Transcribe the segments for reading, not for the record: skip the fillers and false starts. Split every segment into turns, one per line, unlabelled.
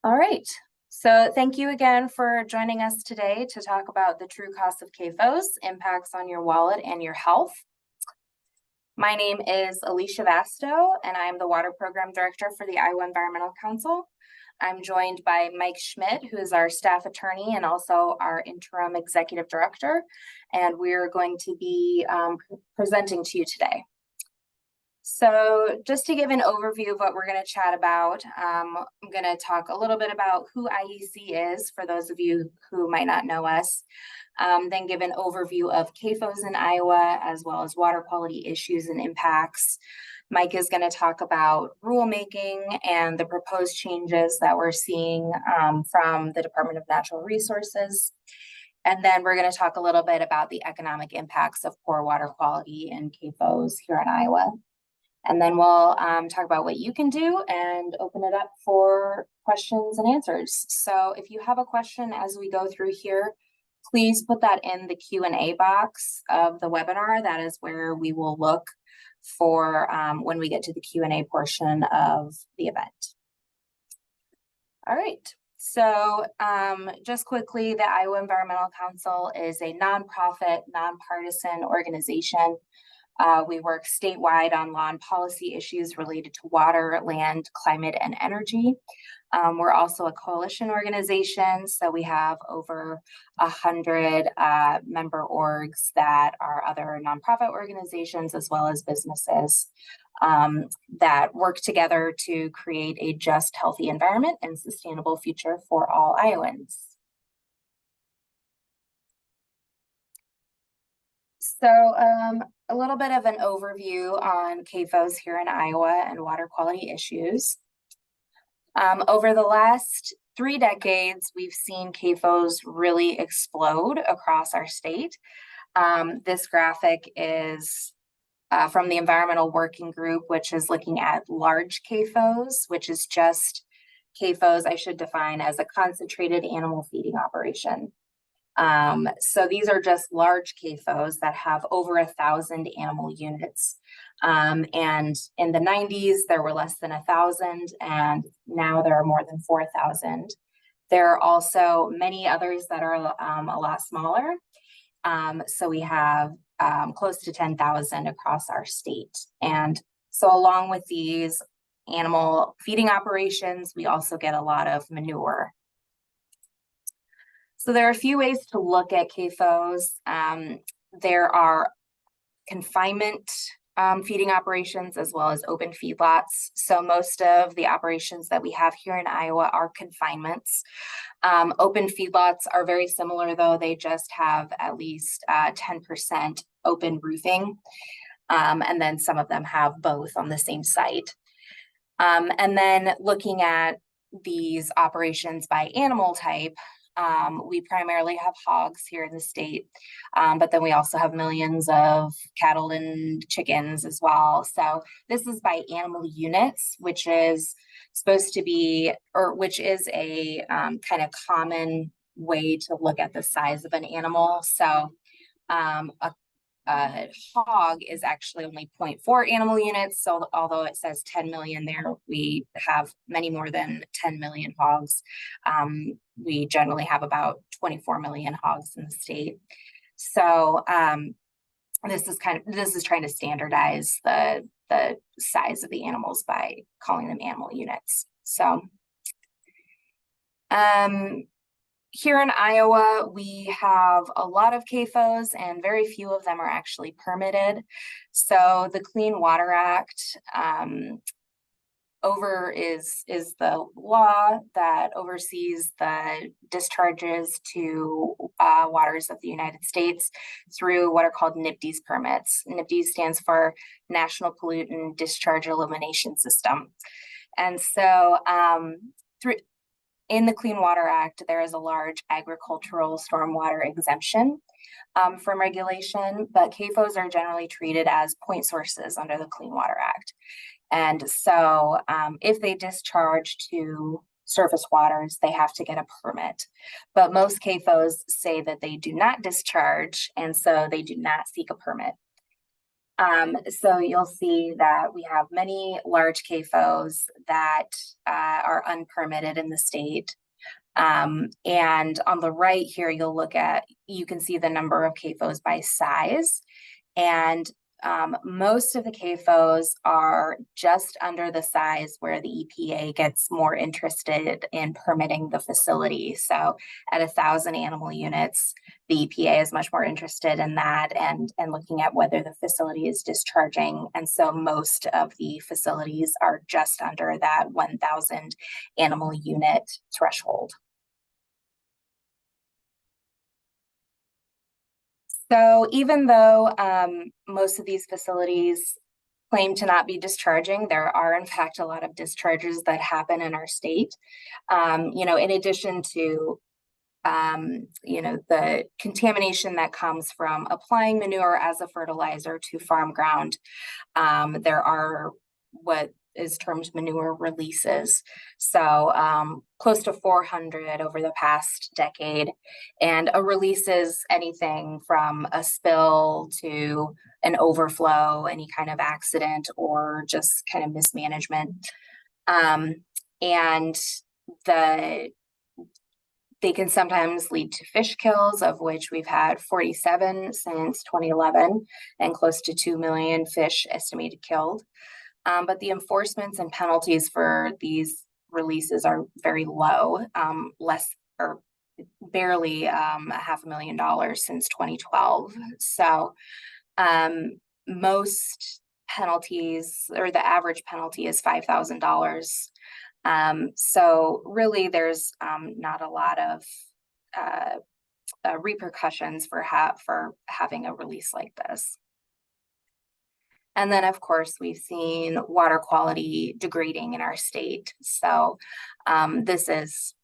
All right. So thank you again for joining us today to talk about the true cost of CAFOs, impacts on your wallet and your health. My name is Alicia Vasto, and I'm the Water Program Director for the Iowa Environmental Council. I'm joined by Mike Schmidt, who is our staff attorney and also our interim executive director, and we're going to be presenting to you today. So just to give an overview of what we're going to chat about, I'm going to talk a little bit about who IEC is for those of you who might not know us, then give an overview of CAFOs in Iowa, as well as water quality issues and impacts. Mike is going to talk about rulemaking and the proposed changes that we're seeing from the Department of Natural Resources. And then we're going to talk a little bit about the economic impacts of poor water quality and CAFOs here in Iowa. And then we'll talk about what you can do and open it up for questions and answers. So if you have a question as we go through here, please put that in the Q&A box of the webinar. That is where we will look for when we get to the Q&A portion of the event. All right. So just quickly, the Iowa Environmental Council is a nonprofit, nonpartisan organization. We work statewide on law and policy issues related to water, land, climate, and energy. We're also a coalition organization, so we have over 100 member orgs that are other nonprofit organizations as well as businesses that work together to create a just, healthy environment and sustainable future for all Iowans. So a little bit of an overview on CAFOs here in Iowa and water quality issues. Over the last 3 decades, we've seen CAFOs really explode across our state. This graphic is from the Environmental Working Group, which is looking at large CAFOs, which is just CAFOs I should define as a concentrated animal feeding operation. So these are just large CAFOs that have over 1,000 animal units. And in the 90s, there were less than 1,000, and now there are more than 4,000. There are also many others that are a lot smaller. So we have close to 10,000 across our state. And so along with these animal feeding operations, we also get a lot of manure. So there are a few ways to look at CAFOs. There are confinement feeding operations as well as open feedlots. So most of the operations that we have here in Iowa are confinements. Open feedlots are very similar, though. They just have at least 10% open roofing. And then some of them have both on the same site. And then looking at these operations by animal type, we primarily have hogs here in the state, but then we also have millions of cattle and chickens as well. So this is by animal units, which is supposed to be, or which is a kind of common way to look at the size of an animal. So a hog is actually only 0.4 animal units. So although it says 10 million there, we have many more than 10 million hogs. We generally have about 24 million hogs in the state. So this is trying to standardize the size of the animals by calling them animal units. So here in Iowa, we have a lot of CAFOs and very few of them are actually permitted. So the Clean Water Act is the law that oversees the discharges to waters of the United States through what are called NPDES permits. NPDES stands for National Pollutant Discharge Elimination System. And so in the Clean Water Act, there is a large agricultural stormwater exemption from regulation, but CAFOs are generally treated as point sources under the Clean Water Act. And so if they discharge to surface waters, they have to get a permit. But most CAFOs say that they do not discharge, and so they do not seek a permit. So you'll see that we have many large CAFOs that are unpermitted in the state. And on the right here, you can see the number of CAFOs by size. And most of the CAFOs are just under the size where the EPA gets more interested in permitting the facility. So at 1,000 animal units, the EPA is much more interested in that and looking at whether the facility is discharging. And so most of the facilities are just under that 1,000 animal unit threshold. So even though most of these facilities claim to not be discharging, there are in fact a lot of discharges that happen in our state. In addition to the contamination that comes from applying manure as a fertilizer to farm ground, there are what is termed manure releases. So close to 400 over the past decade. And a release is anything from a spill to an overflow, any kind of accident, or just kind of mismanagement. And they can sometimes lead to fish kills, of which we've had 47 since 2011, and close to 2 million fish estimated killed. But the enforcements and penalties for these releases are very low, less or barely $500,000 since 2012. So most penalties, or the average penalty, is $5,000. So really there's not a lot of repercussions for having a release like this. And then, of course, we've seen water quality degrading in our state. So this is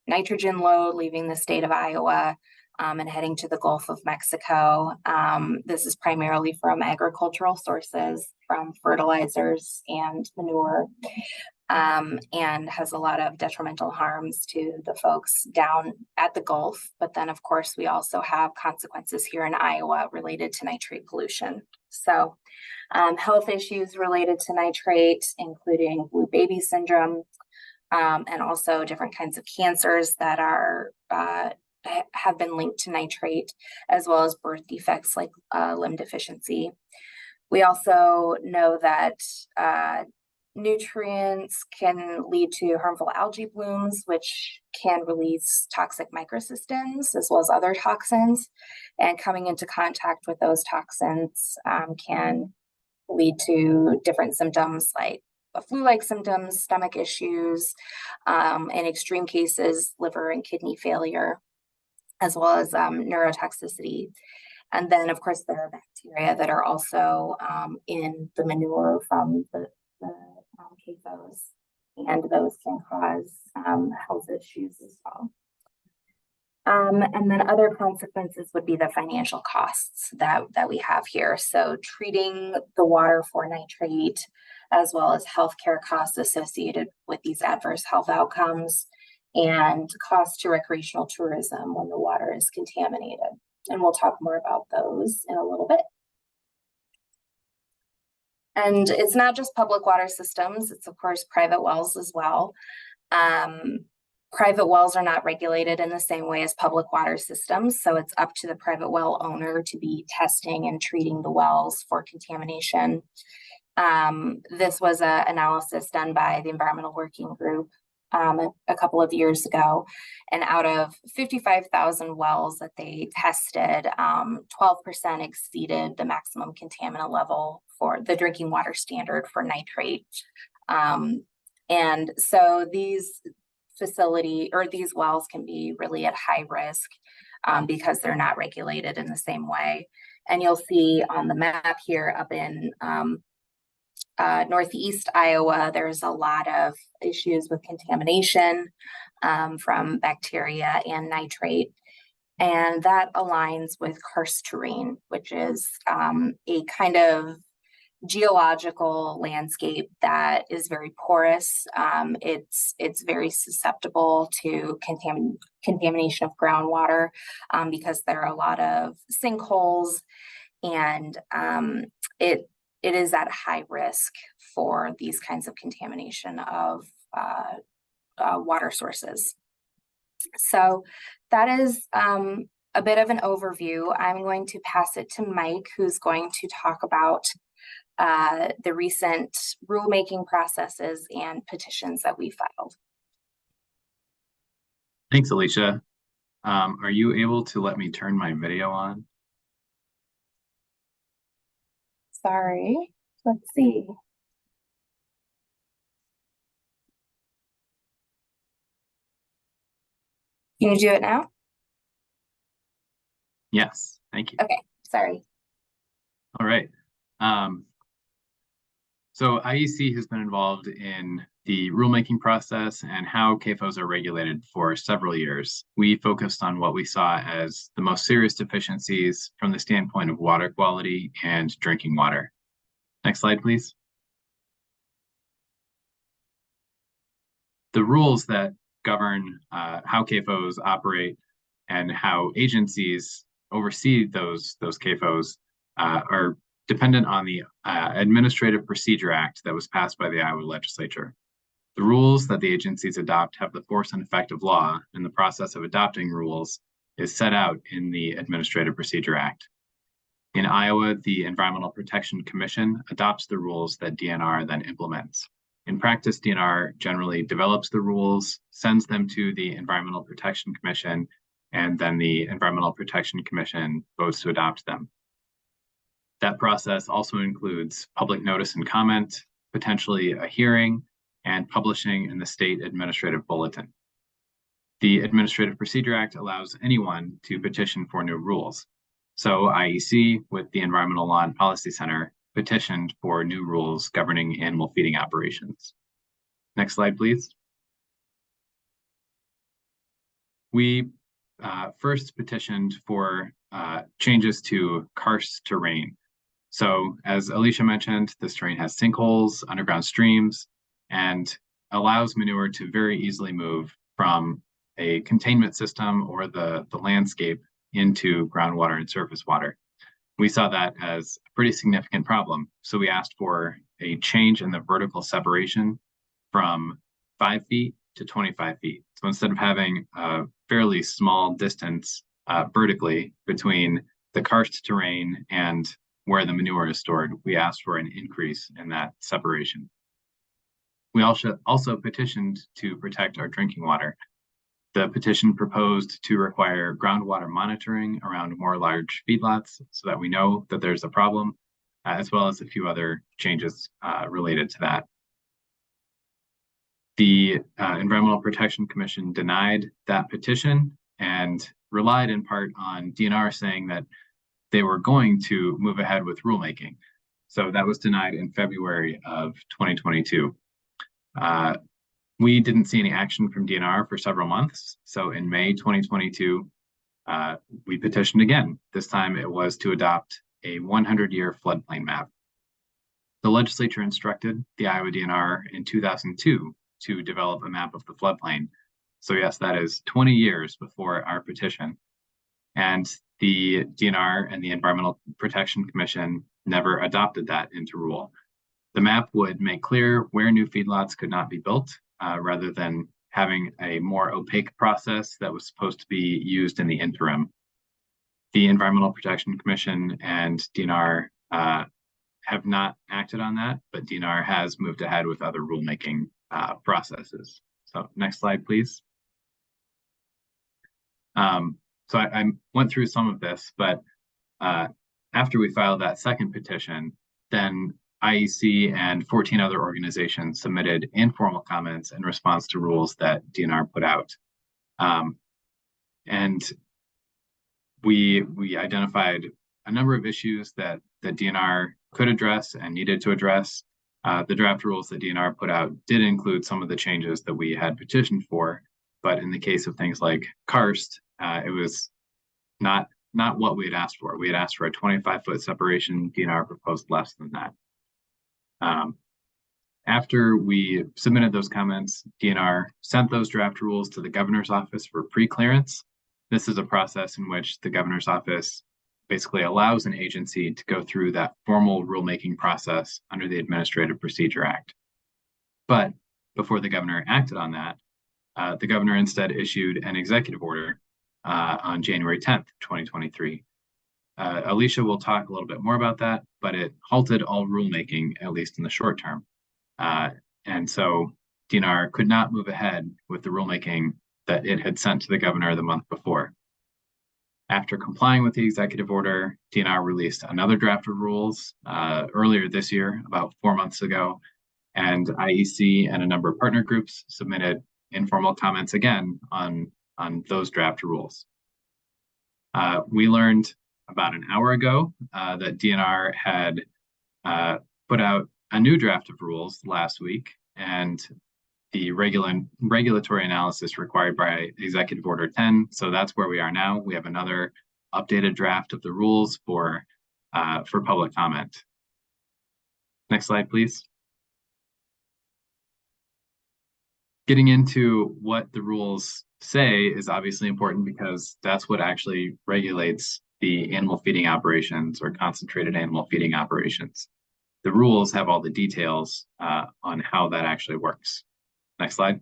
nitrogen load leaving the state of Iowa and heading to the Gulf of Mexico. This is primarily from agricultural sources, from fertilizers and manure, and has a lot of detrimental harms to the folks down at the Gulf. But then, of course, we also have consequences here in Iowa related to nitrate pollution. So health issues related to nitrate, including blue baby syndrome, and also different kinds of cancers that have been linked to nitrate, as well as birth defects like limb deficiency. We also know that nutrients can lead to harmful algae blooms, which can release toxic microcystins as well as other toxins. And coming into contact with those toxins can lead to different symptoms like flu-like symptoms, stomach issues, in extreme cases, liver and kidney failure, as well as neurotoxicity. And then, of course, there are bacteria that are also in the manure from the CAFOs, and those can cause health issues as well. And then other consequences would be the financial costs that we have here. So treating the water for nitrate, as well as healthcare costs associated with these adverse health outcomes, and costs to recreational tourism when the water is contaminated. And we'll talk more about those in a little bit. And it's not just public water systems, it's of course private wells as well. Private wells are not regulated in the same way as public water systems, so it's up to the private well owner to be testing and treating the wells for contamination. This was an analysis done by the Environmental Working Group a couple of years ago, and out of 55,000 wells that they tested, 12% exceeded the maximum contaminant level for the drinking water standard for nitrate. And so these wells can be really at high risk because they're not regulated in the same way. And you'll see on the map here up in Northeast Iowa, there's a lot of issues with contamination from bacteria and nitrate. And that aligns with karst terrain, which is a kind of geological landscape that is very porous. It's very susceptible to contamination of groundwater because there are a lot of sinkholes and it is at high risk for these kinds of contamination of water sources. So that is a bit of an overview. I'm going to pass it to Mike, who's going to talk about the recent rulemaking processes and petitions that we filed.
Thanks, Alicia. Are you able to let me turn my video on?
Sorry, let's see. Can you do it now?
Yes, thank you.
Okay, sorry.
All right. So IEC has been involved in the rulemaking process and how CAFOs are regulated for several years. We focused on what we saw as the most serious deficiencies from the standpoint of water quality and drinking water. Next slide, please. The rules that govern how CAFOs operate and how agencies oversee those CAFOs are dependent on the Administrative Procedure Act that was passed by the Iowa legislature. The rules that the agencies adopt have the force and effect of law, and the process of adopting rules is set out in the Administrative Procedure Act. In Iowa, the Environmental Protection Commission adopts the rules that DNR then implements. In practice, DNR generally develops the rules, sends them to the Environmental Protection Commission, and then the Environmental Protection Commission votes to adopt them. That process also includes public notice and comment, potentially a hearing, and publishing in the state administrative bulletin. The Administrative Procedure Act allows anyone to petition for new rules. So IEC, with the Environmental Law and Policy Center, petitioned for new rules governing animal feeding operations. Next slide, please. We first petitioned for changes to karst terrain. So as Alicia mentioned, this terrain has sinkholes, underground streams, and allows manure to very easily move from a containment system or the landscape into groundwater and surface water. We saw that as a pretty significant problem. So we asked for a change in the vertical separation from 5 feet to 25 feet. So instead of having a fairly small distance vertically between the karst terrain and where the manure is stored, we asked for an increase in that separation. We also petitioned to protect our drinking water. The petition proposed to require groundwater monitoring around more large feedlots so that we know that there's a problem, as well as a few other changes related to that. The Environmental Protection Commission denied that petition and relied in part on DNR saying that they were going to move ahead with rulemaking. So that was denied in February of 2022. We didn't see any action from DNR for several months. So in May 2022, we petitioned again. This time it was to adopt a 100-year floodplain map. The legislature instructed the Iowa DNR in 2002 to develop a map of the floodplain. So yes, that is 20 years before our petition. And the DNR and the Environmental Protection Commission never adopted that into rule. The map would make clear where new feedlots could not be built, rather than having a more opaque process that was supposed to be used in the interim. The Environmental Protection Commission and DNR have not acted on that, but DNR has moved ahead with other rulemaking processes. So next slide, please. So I went through some of this, but after we filed that second petition, then IEC and 14 other organizations submitted informal comments in response to rules that DNR put out. And we identified a number of issues that DNR could address and needed to address. The draft rules that DNR put out did include some of the changes that we had petitioned for, but in the case of things like karst, it was not what we had asked for. We had asked for a 25-foot separation. DNR proposed less than that. After we submitted those comments, DNR sent those draft rules to the governor's office for pre-clearance. This is a process in which the governor's office basically allows an agency to go through that formal rulemaking process under the Administrative Procedure Act. But before the governor acted on that, the governor instead issued an executive order on January 10th, 2023. Alicia will talk a little bit more about that, but it halted all rulemaking, at least in the short term. And so DNR could not move ahead with the rulemaking that it had sent to the governor the month before. After complying with the executive order, DNR released another draft of rules earlier this year, about 4 months ago, and IEC and a number of partner groups submitted informal comments again on those draft rules. We learned about an hour ago that DNR had put out a new draft of rules last week, and the regulatory analysis required by Executive Order 10. So that's where we are now. We have another updated draft of the rules for public comment. Next slide, please. Getting into what the rules say is obviously important because that's what actually regulates the animal feeding operations or concentrated animal feeding operations. The rules have all the details on how that actually works. Next slide.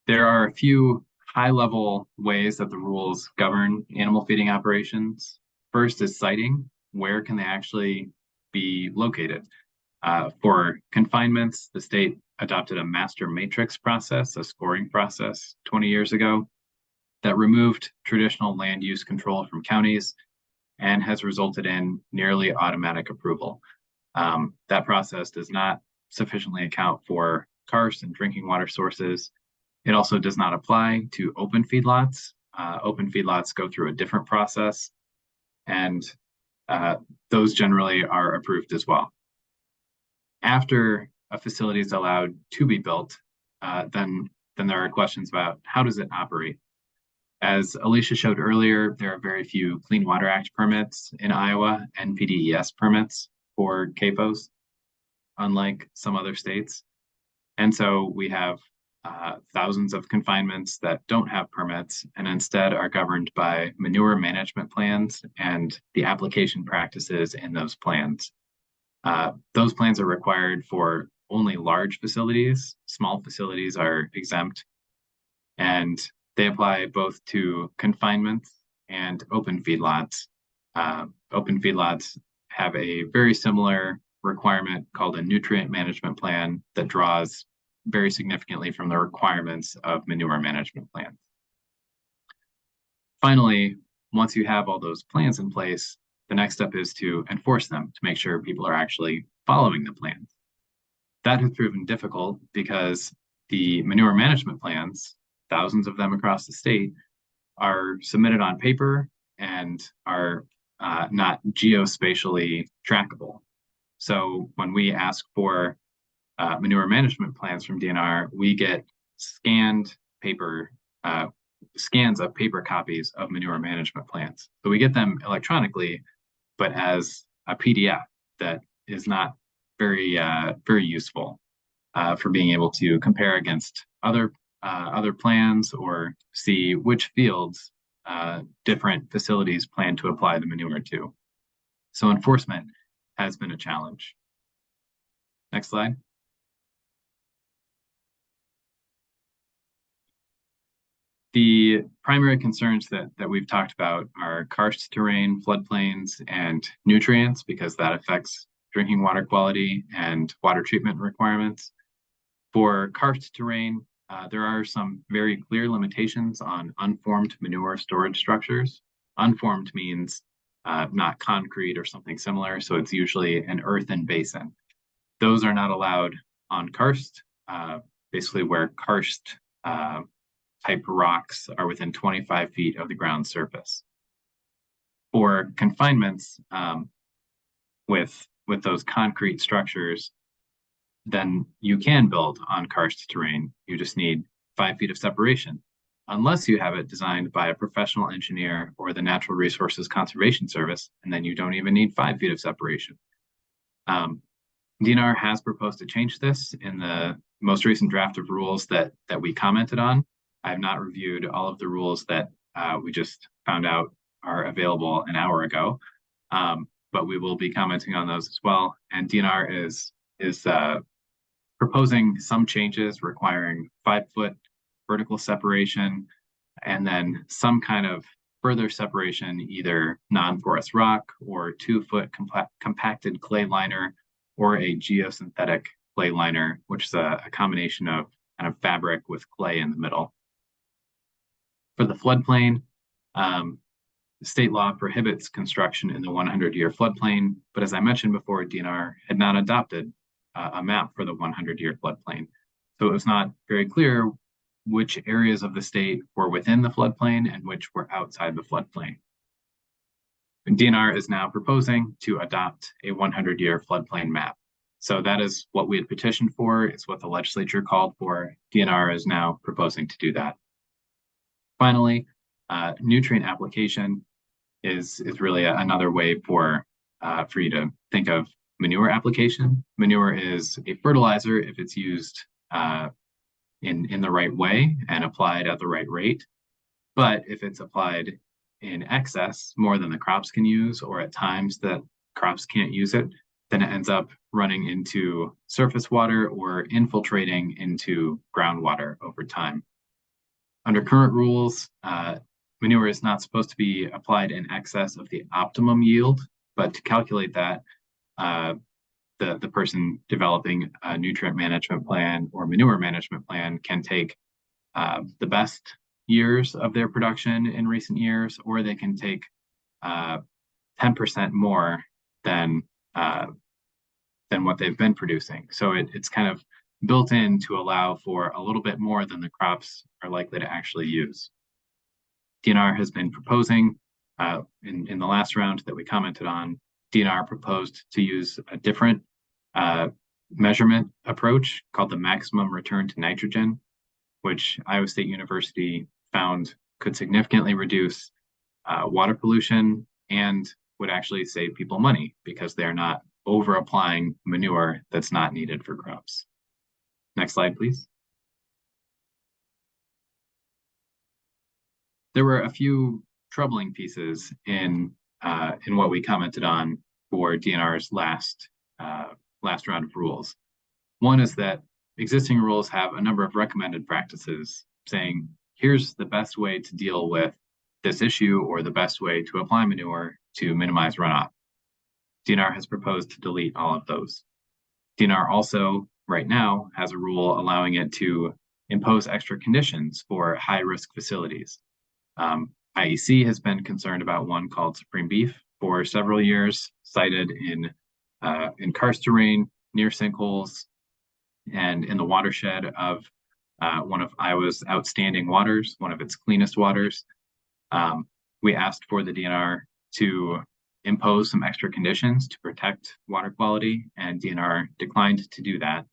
There are a few high-level ways that the rules govern animal feeding operations. First is siting. Where can they actually be located? For confinements, the state adopted a master matrix process, a scoring process 20 years ago that removed traditional land use control from counties and has resulted in nearly automatic approval. That process does not sufficiently account for karst and drinking water sources. It also does not apply to open feedlots. Open feedlots go through a different process, and those generally are approved as well. After a facility is allowed to be built, then there are questions about how does it operate. As Alicia showed earlier, there are very few Clean Water Act permits in Iowa and PDES permits for CAFOs, unlike some other states. And so we have thousands of confinements that don't have permits and instead are governed by manure management plans and the application practices in those plans. Those plans are required for only large facilities. Small facilities are exempt, and they apply both to confinements and open feedlots. Open feedlots have a very similar requirement called a nutrient management plan that draws very significantly from the requirements of manure management plans. Finally, once you have all those plans in place, the next step is to enforce them to make sure people are actually following the plans. That has proven difficult because the manure management plans, thousands of them across the state, are submitted on paper and are not geospatially trackable. So when we ask for manure management plans from DNR, we get scanned paper, scans of paper copies of manure management plans. So we get them electronically, but as a PDF that is not very useful for being able to compare against other plans or see which fields different facilities plan to apply the manure to. So enforcement has been a challenge. Next slide. The primary concerns that we've talked about are karst terrain, floodplains, and nutrients, because that affects drinking water quality and water treatment requirements. For karst terrain, there are some very clear limitations on unformed manure storage structures. Unformed means not concrete or something similar, so it's usually an earthen basin. Those are not allowed on karst, basically where karst type rocks are within 25 feet of the ground surface. For confinements with those concrete structures, then you can build on karst terrain. You just need 5 feet of separation, unless you have it designed by a professional engineer or the Natural Resources Conservation Service, and then you don't even need 5 feet of separation. DNR has proposed to change this in the most recent draft of rules that we commented on. I have not reviewed all of the rules that we just found out are available an hour ago. But we will be commenting on those as well. And DNR is proposing some changes requiring 5-foot vertical separation, and then some kind of further separation, either non-porous rock or 2-foot compacted clay liner, or a geosynthetic clay liner, which is a combination of kind of fabric with clay in the middle. For the floodplain, state law prohibits construction in the 100-year floodplain, but as I mentioned before, DNR had not adopted a map for the 100-year floodplain. So it was not very clear which areas of the state were within the floodplain and which were outside the floodplain. And DNR is now proposing to adopt a 100-year floodplain map. So that is what we had petitioned for. It's what the legislature called for. DNR is now proposing to do that. Finally, nutrient application is really another way for you to think of manure application. Manure is a fertilizer if it's used in the right way and applied at the right rate. But if it's applied in excess, more than the crops can use, or at times that crops can't use it, then it ends up running into surface water or infiltrating into groundwater over time. Under current rules, manure is not supposed to be applied in excess of the optimum yield, but to calculate that, the person developing a nutrient management plan or manure management plan can take the best years of their production in recent years, or they can take 10% more than what they've been producing. So it's kind of built in to allow for a little bit more than the crops are likely to actually use. DNR has been proposing in the last round that we commented on. DNR proposed to use a different measurement approach called the maximum return to nitrogen, which Iowa State University found could significantly reduce water pollution and would actually save people money because they're not over applying manure that's not needed for crops. Next slide, please. There were a few troubling pieces in what we commented on for DNR's last round of rules. One is that existing rules have a number of recommended practices saying, here's the best way to deal with this issue or the best way to apply manure to minimize runoff. DNR has proposed to delete all of those. DNR also, right now, has a rule allowing it to impose extra conditions for high-risk facilities. IEC has been concerned about one called Supreme Beef for several years, cited in karst terrain, near sinkholes, and in the watershed of one of Iowa's outstanding waters, one of its cleanest waters. We asked for the DNR to impose some extra conditions to protect water quality, and DNR declined to do that.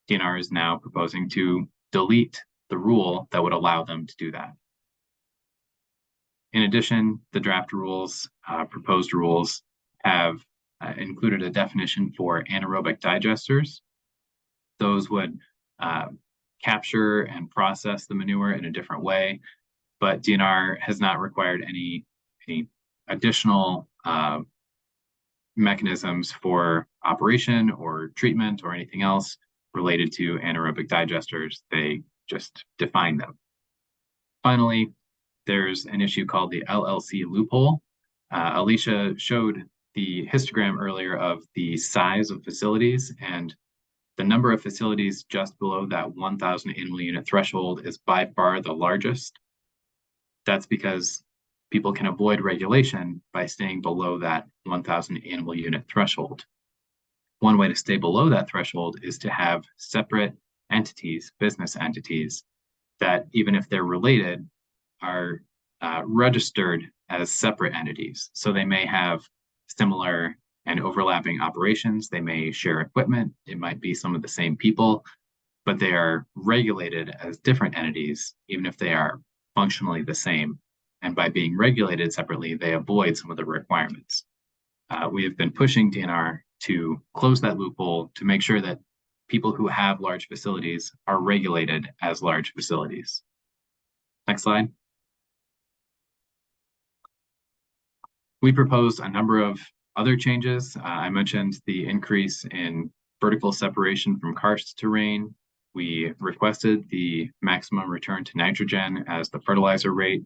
DNR is now proposing to delete the rule that would allow them to do that. In addition, the draft rules, proposed rules, have included a definition for anaerobic digesters. Those would capture and process the manure in a different way, but DNR has not required any additional mechanisms for operation or treatment or anything else related to anaerobic digesters. They just define them. Finally, there's an issue called the LLC loophole. Alicia showed the histogram earlier of the size of facilities, and the number of facilities just below that 1,000 animal unit threshold is by far the largest. That's because people can avoid regulation by staying below that 1,000 animal unit threshold. One way to stay below that threshold is to have separate entities, business entities, that even if they're related, are registered as separate entities. So they may have similar and overlapping operations. They may share equipment. It might be some of the same people, but they are regulated as different entities, even if they are functionally the same. And by being regulated separately, they avoid some of the requirements. We have been pushing DNR to close that loophole to make sure that people who have large facilities are regulated as large facilities. Next slide. We proposed a number of other changes. I mentioned the increase in vertical separation from karst terrain. We requested the maximum return to nitrogen as the fertilizer rate.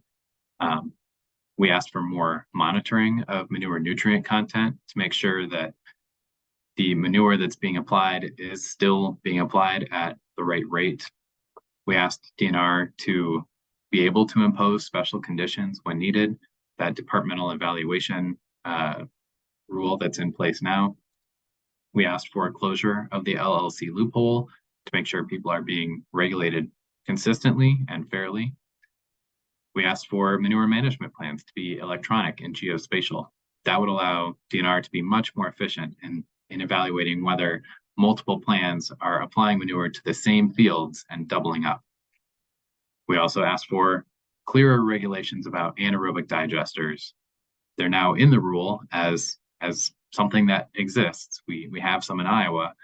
We asked for more monitoring of manure nutrient content to make sure that the manure that's being applied is still being applied at the right rate. We asked DNR to be able to impose special conditions when needed, that departmental evaluation rule that's in place now. We asked for a closure of the LLC loophole to make sure people are being regulated consistently and fairly. We asked for manure management plans to be electronic and geospatial. That would allow DNR to be much more efficient in evaluating whether multiple plans are applying manure to the same fields and doubling up. We also asked for clearer regulations about anaerobic digesters. They're now in the rule as something that exists. We have some in Iowa,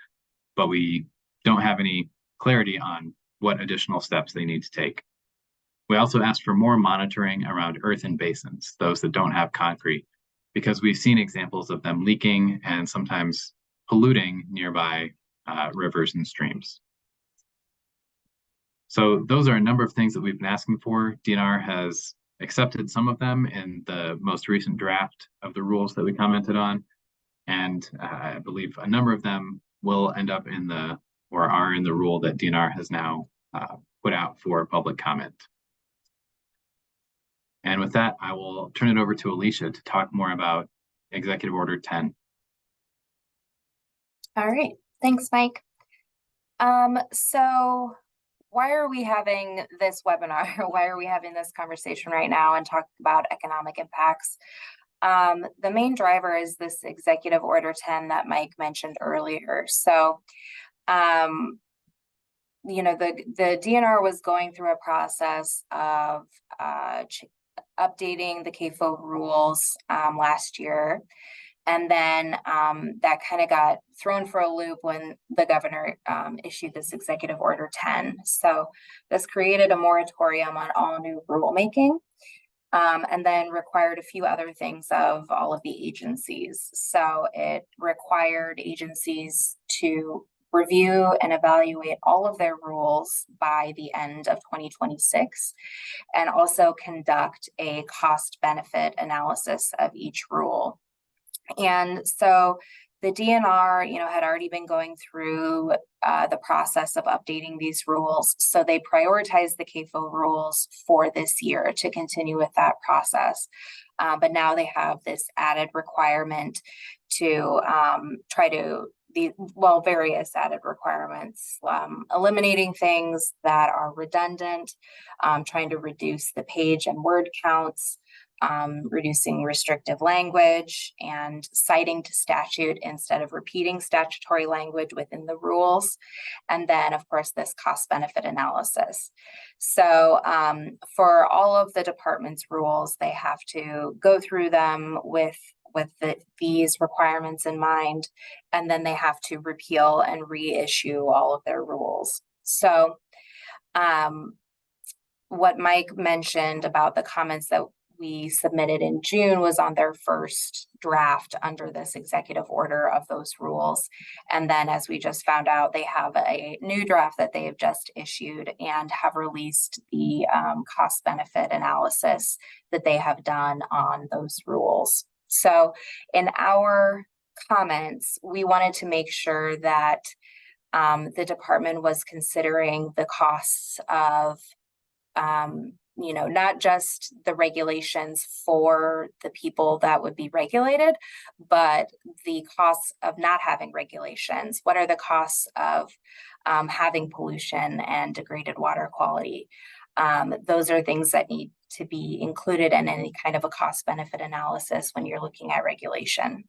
but we don't have any clarity on what additional steps they need to take. We also asked for more monitoring around earthen basins, those that don't have concrete, because we've seen examples of them leaking and sometimes polluting nearby rivers and streams. So those are a number of things that we've been asking for. DNR has accepted some of them in the most recent draft of the rules that we commented on. And I believe a number of them will end up in are in the rule that DNR has now put out for public comment. And with that, I will turn it over to Alicia to talk more about Executive Order 10.
All right, thanks, Mike. So why are we having this webinar? Why are we having this conversation right now and talking about economic impacts? The main driver is this Executive Order 10 that Mike mentioned earlier. So, you know, the DNR was going through a process of updating the CAFO rules last year. And then that kind of got thrown for a loop when the governor issued this Executive Order 10. So this created a moratorium on all new rulemaking. And then required a few other things of all of the agencies. So it required agencies to review and evaluate all of their rules by the end of 2026, and also conduct a cost-benefit analysis of each rule. And so the DNR, had already been going through the process of updating these rules. So they prioritized the CAFO rules for this year to continue with that process. But now they have this added requirement to various added requirements, eliminating things that are redundant, trying to reduce the page and word counts, reducing restrictive language, and citing to statute instead of repeating statutory language within the rules. And then, of course, this cost-benefit analysis. So for all of the department's rules, they have to go through them with these requirements in mind, and then they have to repeal and reissue all of their rules. So what Mike mentioned about the comments that we submitted in June was on their first draft under this executive order of those rules. And then, as we just found out, they have a new draft that they have just issued and have released the cost benefit analysis that they have done on those rules. So in our comments, we wanted to make sure that the department was considering the costs of not just the regulations for the people that would be regulated, but the costs of not having regulations. What are the costs of having pollution and degraded water quality? Those are things that need to be included in any kind of a cost-benefit analysis when you're looking at regulation.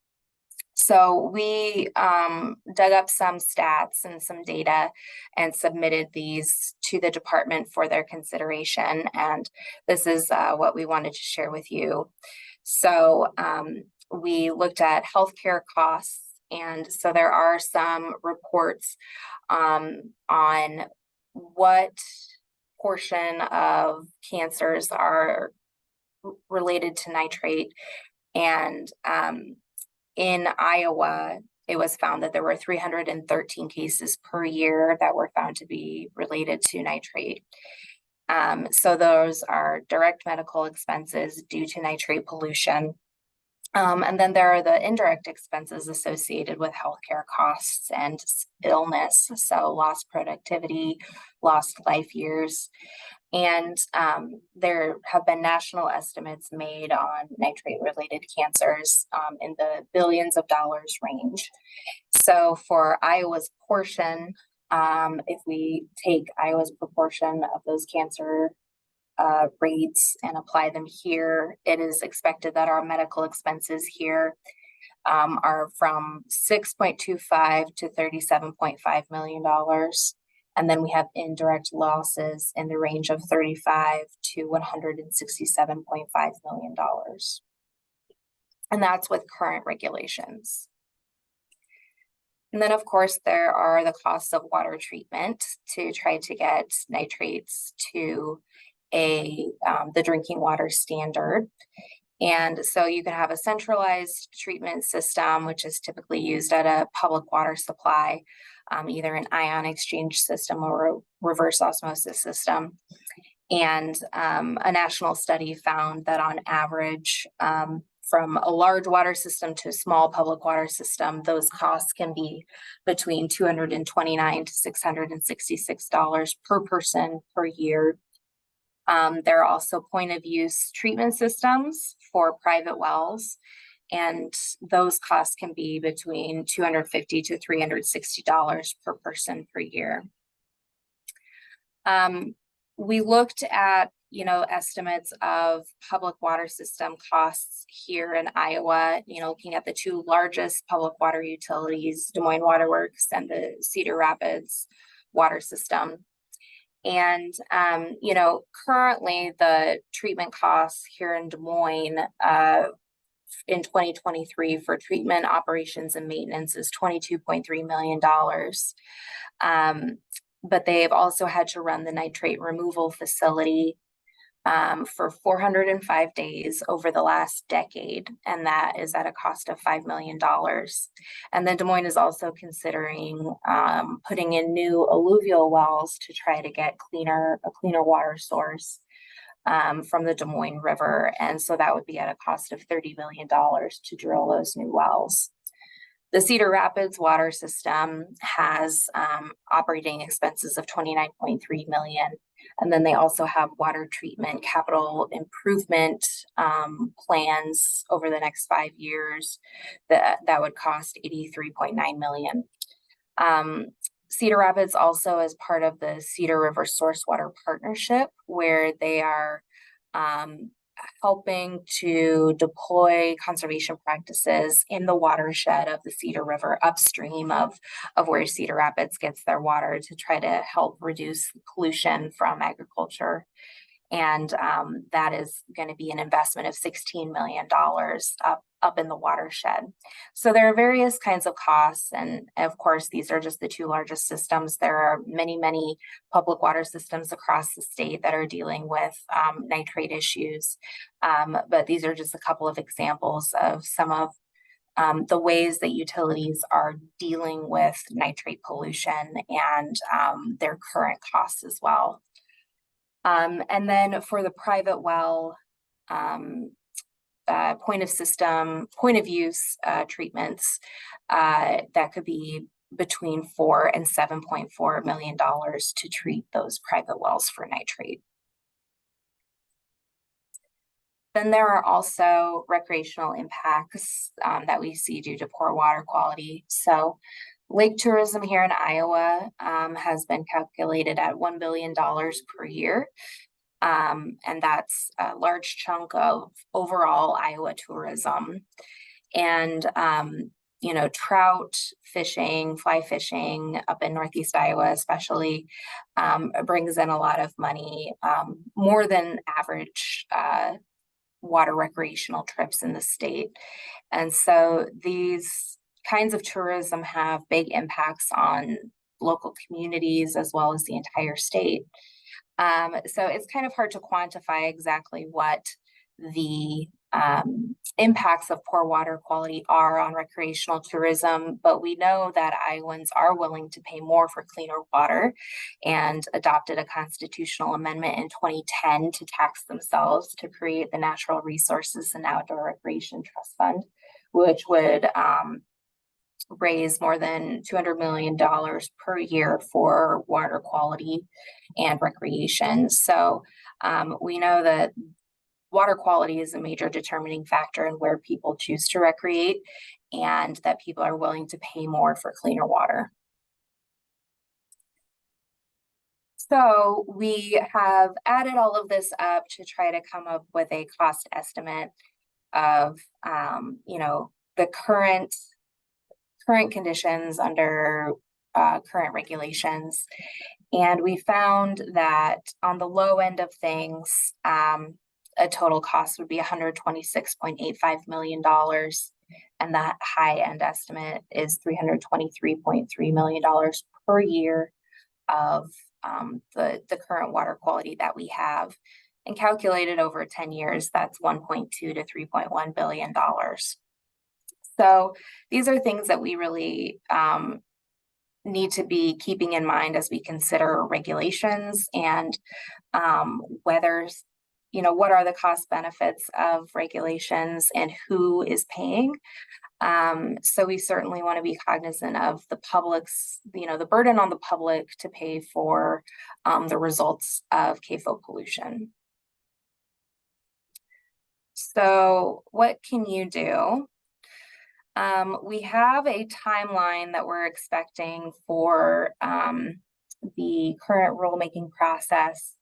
So we dug up some stats and some data and submitted these to the department for their consideration. And this is what we wanted to share with you. So we looked at healthcare costs. And so there are some reports on what portion of cancers are related to nitrate And in Iowa, it was found that there were 313 cases per year that were found to be related to nitrate. So those are direct medical expenses due to nitrate pollution. And then there are the indirect expenses associated with healthcare costs and illness. So lost productivity, lost life years. And there have been national estimates made on nitrate-related cancers in the billions of dollars range. So for Iowa's portion, if we take Iowa's proportion of those cancer rates and apply them here, it is expected that our medical expenses here are from $6.25 to $37.5 million. And then we have indirect losses in the range of $35 to $167.5 million. And that's with current regulations. And then, of course, there are the costs of water treatment to try to get nitrates to the drinking water standard. And so you can have a centralized treatment system, which is typically used at a public water supply, either an ion exchange system or a reverse osmosis system. And a national study found that on average, from a large water system to a small public water system, those costs can be between $229 to $666 per person per year. There are also point of use treatment systems for private wells, and those costs can be between $250 to $360 per person per year. We looked at, estimates of public water system costs here in Iowa, looking at the two largest public water utilities, Des Moines Water Works and the Cedar Rapids water system. And, currently the treatment costs here in Des Moines in 2023 for treatment operations and maintenance is $22.3 million. But they've also had to run the nitrate removal facility for 405 days over the last decade, and that is at a cost of $5 million. And then Des Moines is also considering putting in new alluvial wells to try to get a cleaner water source from the Des Moines River, and so that would be at a cost of $30 million to drill those new wells. The Cedar Rapids water system has operating expenses of $29.3 million. And then they also have water treatment capital improvement plans over the next 5 years that would cost $83.9 million. Cedar Rapids also is part of the Cedar River Source Water Partnership, where they are helping to deploy conservation practices in the watershed of the Cedar River upstream of where Cedar Rapids gets their water to try to help reduce pollution from agriculture. And that is going to be an investment of $16 million up in the watershed. So there are various kinds of costs. And of course, these are just the two largest systems. There are many, many public water systems across the state that are dealing with nitrate issues. But these are just a couple of examples of some of the ways that utilities are dealing with nitrate pollution and their current costs as well. And then for the private well, point of use treatments, that could be between $4 and $7.4 million to treat those private wells for nitrate. Then there are also recreational impacts that we see due to poor water quality. So lake tourism here in Iowa has been calculated at $1 billion per year. And that's a large chunk of overall Iowa tourism. And, trout fishing, fly fishing up in Northeast Iowa especially brings in a lot of money, more than average water recreational trips in the state. And so these kinds of tourism have big impacts on local communities as well as the entire state. So it's kind of hard to quantify exactly what the impacts of poor water quality are on recreational tourism, but we know that Iowans are willing to pay more for cleaner water and adopted a constitutional amendment in 2010 to tax themselves to create the Natural Resources and Outdoor Recreation Trust Fund, which would raise more than $200 million per year for water quality and recreation. So we know that water quality is a major determining factor in where people choose to recreate, and that people are willing to pay more for cleaner water. So we have added all of this up to try to come up with a cost estimate of, the current conditions under current regulations. And we found that on the low end of things, a total cost would be $126.85 million. And that high end estimate is $323.3 million per year of the current water quality that we have. And calculated over 10 years, that's $1.2 to $3.1 billion. So these are things that we really need to be keeping in mind as we consider regulations and whether, what are the cost benefits of regulations and who is paying. So we certainly want to be cognizant of the public's, the burden on the public to pay for the results of CAFO pollution. So what can you do? We have a timeline that we're expecting for the current rulemaking process.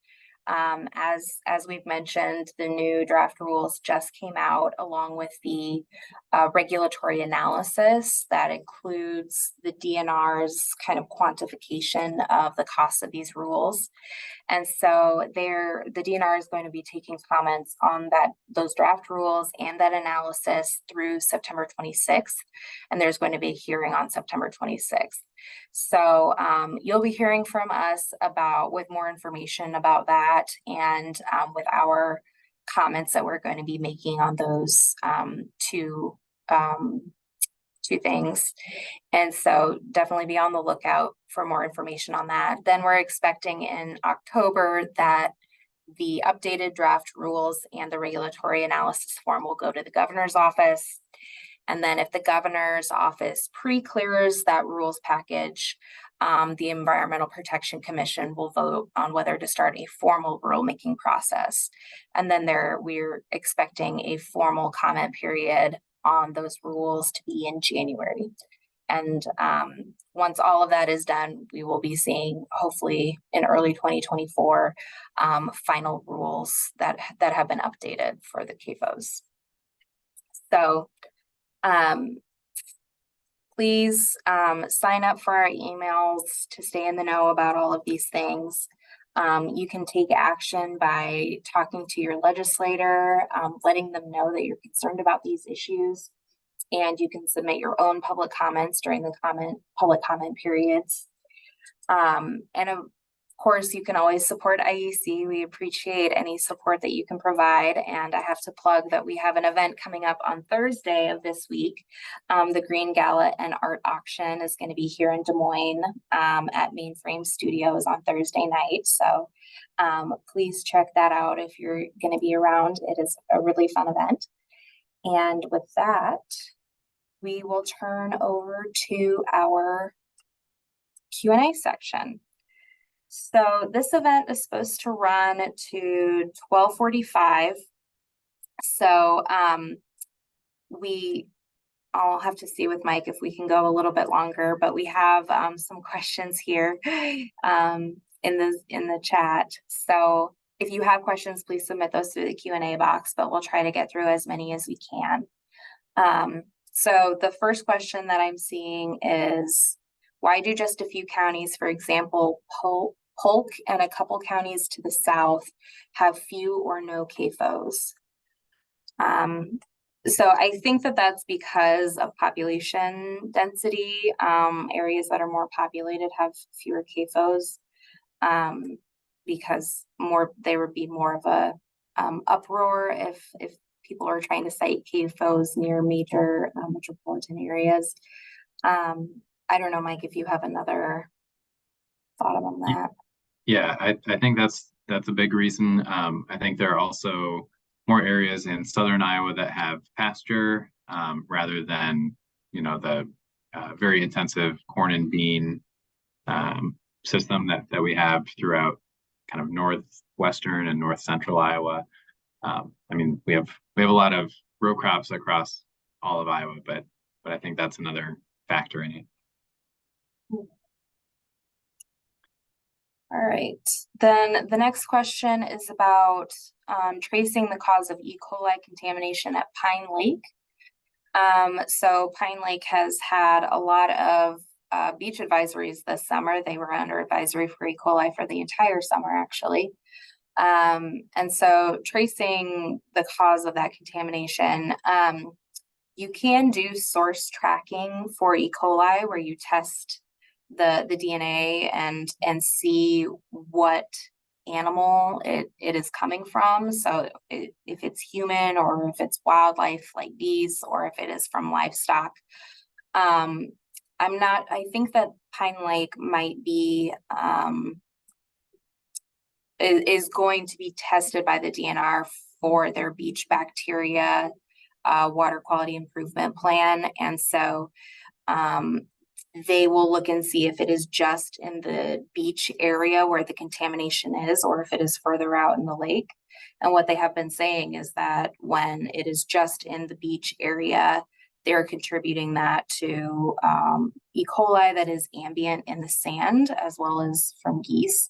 As we've mentioned, the new draft rules just came out along with the regulatory analysis that includes the DNR's kind of quantification of the cost of these rules. And so the DNR is going to be taking comments on those draft rules and that analysis through September 26th. And there's going to be a hearing on September 26th. So you'll be hearing from us with more information about that and with our comments that we're going to be making on those two things. And so definitely be on the lookout for more information on that. Then we're expecting in October that the updated draft rules and the regulatory analysis form will go to the governor's office. And then if the governor's office pre-clears that rules package, the Environmental Protection Commission will vote on whether to start a formal rulemaking process. And then we're expecting a formal comment period on those rules to be in January. And once all of that is done, we will be seeing, hopefully in early 2024, final rules that have been updated for the CAFOs. So please sign up for our emails to stay in the know about all of these things. You can take action by talking to your legislator, letting them know that you're concerned about these issues, and you can submit your own public comments during the public comment periods. And of course, you can always support IEC. We appreciate any support that you can provide. And I have to plug that we have an event coming up on Thursday of this week. The Green Gala and Art Auction is going to be here in Des Moines at Mainframe Studios on Thursday night. So please check that out if you're going to be around. It is a really fun event. And with that, we will turn over to our Q&A section. So this event is supposed to run to 12:45. So I'll have to see with Mike if we can go a little bit longer, but we have some questions here in the chat. So if you have questions, please submit those through the Q&A box, but we'll try to get through as many as we can. So the first question that I'm seeing is, why do just a few counties, for example, Polk and a couple counties to the south, have few or no CAFOs? So I think that that's because of population density. Areas that are more populated have fewer CAFOs because there would be more of a uproar if people are trying to site CAFOs near major metropolitan areas. I don't know, Mike, if you have another thought on that.
Yeah, I think that's a big reason. I think there are also more areas in southern Iowa that have pasture rather than, the very intensive corn and bean system that we have throughout kind of northwestern and north central Iowa. I mean, we have a lot of row crops across all of Iowa, but I think that's another factor in it.
All right, then the next question is about tracing the cause of E. coli contamination at Pine Lake. So Pine Lake has had a lot of beach advisories this summer. They were under advisory for E. coli for the entire summer, actually. And so tracing the cause of that contamination, you can do source tracking for E. coli where you test the DNA and see what animal it is coming from. So if it's human or if it's wildlife like bees or if it is from livestock. I think that Pine Lake might be is going to be tested by the DNR for their beach bacteria water quality improvement plan. And so they will look and see if it is just in the beach area where the contamination is, or if it is further out in the lake. And what they have been saying is that when it is just in the beach area, they're contributing that to E. coli that is ambient in the sand as well as from geese.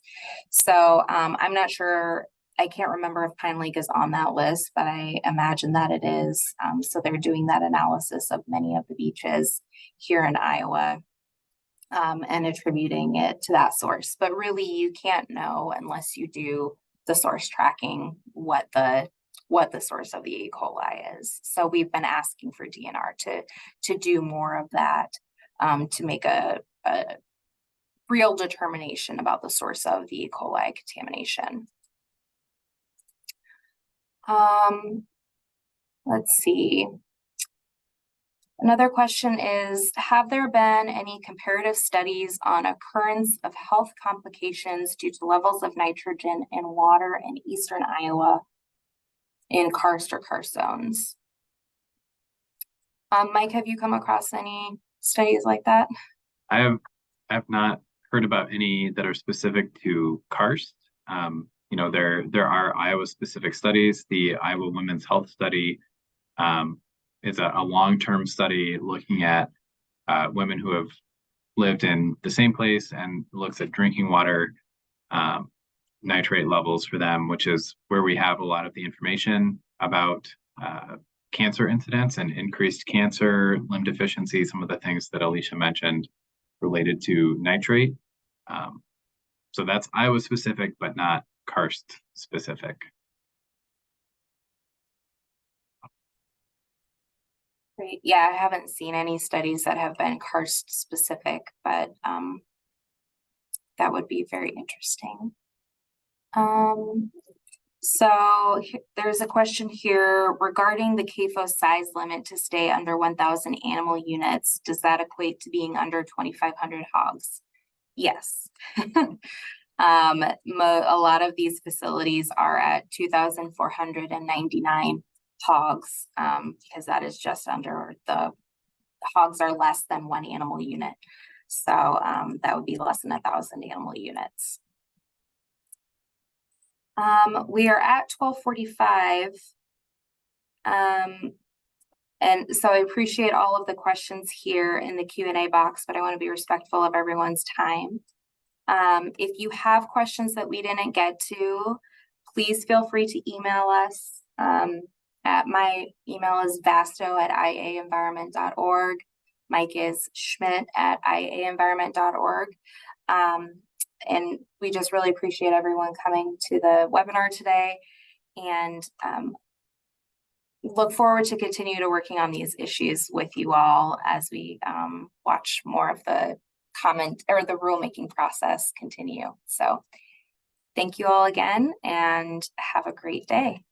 So I'm not sure. I can't remember if Pine Lake is on that list, but I imagine that it is. So they're doing that analysis of many of the beaches here in Iowa and attributing it to that source. But really, you can't know unless you do the source tracking what the source of the E. coli is. So we've been asking for DNR to do more of that to make a real determination about the source of the E. coli contamination. Let's see. Another question is, have there been any comparative studies on occurrence of health complications due to levels of nitrogen in water in eastern Iowa in karst or karst zones? Mike, have you come across any studies like that?
I have not heard about any that are specific to karst. There are Iowa specific studies. The Iowa Women's Health Study is a long-term study looking at women who have lived in the same place and looks at drinking water nitrate levels for them, which is where we have a lot of the information about cancer incidence and increased cancer, limb deficiency, some of the things that Alicia mentioned related to nitrate. So that's Iowa specific, but not karst specific.
Great. Yeah, I haven't seen any studies that have been karst specific, but that would be very interesting. So there's a question here regarding the CAFO size limit to stay under 1,000 animal units. Does that equate to being under 2,500 hogs? Yes. A lot of these facilities are at 2,499 hogs because that is just under the hogs are less than one animal unit. So that would be less than 1,000 animal units. We are at 12:45. And so I appreciate all of the questions here in the Q&A box, but I want to be respectful of everyone's time. If you have questions that we didn't get to, please feel free to email us. My email is vasto@iaenvironment.org. Mike is schmidt@iaenvironment.org. And we just really appreciate everyone coming to the webinar today and look forward to continue to working on these issues with you all as we watch more of the comment or the rulemaking process continue. So thank you all again and have a great day.